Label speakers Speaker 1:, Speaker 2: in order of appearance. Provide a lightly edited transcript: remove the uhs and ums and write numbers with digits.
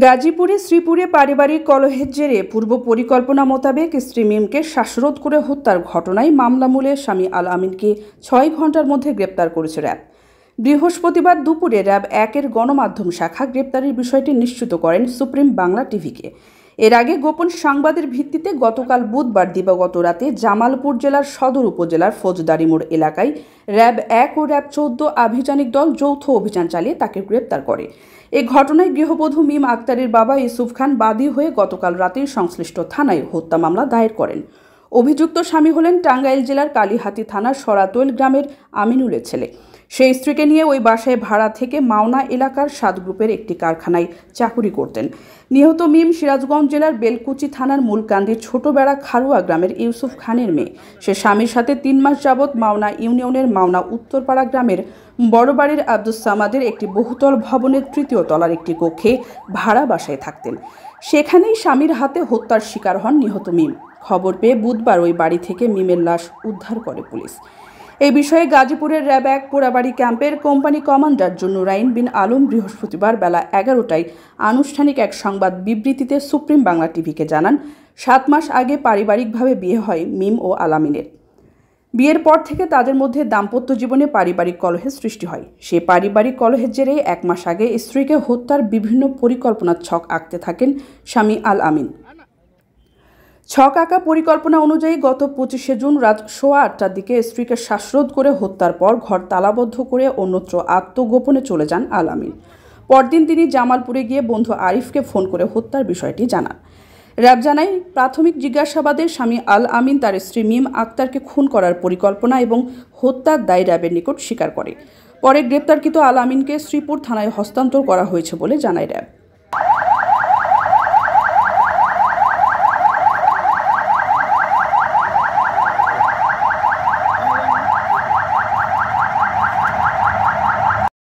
Speaker 1: গাজীপুরে শ্রীপুরে পারিবারিক কলহের জেরে পূর্ব পরিকল্পনা মোতাবেক স্ত্রী মিমকে শ্বাসরোধ করে হত্যার ঘটনায় মামলা মূলে স্বামী আল আমিনকে ৬ ঘণ্টার মধ্যে গ্রেপ্তার করেছে র্যাব। বৃহস্পতিবার দুপুরে র্যাব ১-এর গণমাধ্যম শাখা গ্রেপ্তারের বিষয়টি নিশ্চিত করেন সুপ্রিম বাংলা টিভিকে। এর আগে গোপন সংবাদের ভিত্তিতে গতকাল বুধবার দিবাগত রাতে জামালপুর জেলার সদর উপজেলার ফৌজদারি মোড় এলাকায় র্যাব ১ ও র্যাব ১৪ আভিযানিক দল যৌথ অভিযান চালিয়ে তাকে গ্রেপ্তার করে। এই ঘটনায় গৃহবধূ মিম আক্তারের বাবা ইউসুফ খান বাদী হয়ে গতকাল রাতেই সংশ্লিষ্ট থানায় হত্যা মামলা দায়ের করেন। অভিযুক্ত স্বামী হলেন টাঙ্গাইল জেলার কালীহাতি থানার সরাতৈল গ্রামের আমিনুলের ছেলে। সেই স্ত্রীকে নিয়ে ওই বাসায় ভাড়া থেকে মাওনা এলাকার ৭ গ্রুপের একটি কারখানায় চাকুরি করতেন। নিহত মিম সিরাজগঞ্জ জেলার বেলকুচি থানার মূলকান্দির ছোটবেড়া খারুয়া গ্রামের ইউসুফ খানের মেয়ে। সে স্বামীর সাথে ৩ মাস যাবৎ মাওনা ইউনিয়নের মাওনা উত্তরপাড়া গ্রামের বড়বাড়ির আব্দুস সামাদের একটি বহুতল ভবনের ৩য় তলার একটি কক্ষে ভাড়া বাসায় থাকতেন। সেখানেই স্বামীর হাতে হত্যার শিকার হন নিহত মিম। খবর পেয়ে বুধবার ওই বাড়ি থেকে মিমের লাশ উদ্ধার করে পুলিশ। এই বিষয়ে গাজীপুরের র্যাব ১ পোড়াবাড়ি ক্যাম্পের কোম্পানি কমান্ডার জুন্নুরাইন বিন আলম বৃহস্পতিবার বেলা ১১টায় আনুষ্ঠানিক এক সংবাদ বিবৃতিতে সুপ্রিম বাংলা টিভিকে জানান, ৭ মাস আগে পারিবারিকভাবে বিয়ে হয় মিম ও আল আমিনের। বিয়ের পর থেকে তাদের মধ্যে দাম্পত্য জীবনে পারিবারিক কলহের সৃষ্টি হয়। সে পারিবারিক কলহের জেরে ১ মাস আগে স্ত্রীকে হত্যার বিভিন্ন পরিকল্পনার ছক আঁকতে থাকেন স্বামী আল আমিন। ছক আঁকা পরিকল্পনা অনুযায়ী গত ২৫শে জুন রাত ৮:১৮টার দিকে স্ত্রীকে শ্বাসরোধ করে হত্যার পর ঘর তালাবদ্ধ করে অন্যত্র আত্মগোপনে চলে যান আল আমিন। পরদিন তিনি জামালপুরে গিয়ে বন্ধু আরিফকে ফোন করে হত্যার বিষয়টি জানান। র্যাব জানায়, প্রাথমিক জিজ্ঞাসাবাদে স্বামী আল আমিন তার স্ত্রী মিম আক্তারকে খুন করার পরিকল্পনা এবং হত্যার দায় র্যাবের নিকট স্বীকার করে। পরে গ্রেপ্তারকৃত আল আমিনকে শ্রীপুর থানায় হস্তান্তর করা হয়েছে বলে জানায় র্যাব।